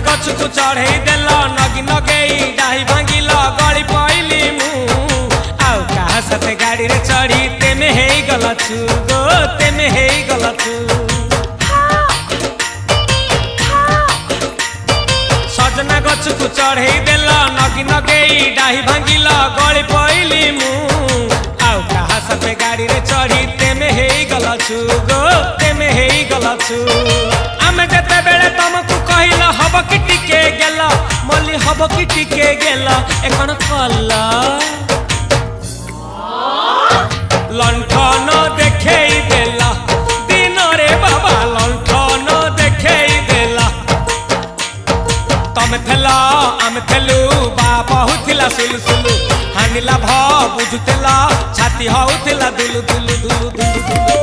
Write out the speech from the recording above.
गछ को चढ़े देल नगी नगेई डाही भांगिल गली पइली मु आउ कहा साथे गाड़ी रे चढ़ी तेमे हे गलछु गो तेमे हे गलछु सजना गछ को चढ़े देल नगी नगेई डाही भांगिल गली पइली मु आउ कहा साथे गाड़ी रे चढ़ी तेमे हे गलछु गो तेमे हे गलछु आमे जते बेले तुमको कहिल हब कि टिके गेल मल्ली हब कि टिके गेल एकन कल लंठन देखेई देला दिन रे बाबा लंठन देखेई देला तमे थेला आमे थेलु बाबा हुथिला सुलु सुलु हानिला भ बुझुतेला छाती हउथिला दुलु दुलु दुलु दुलु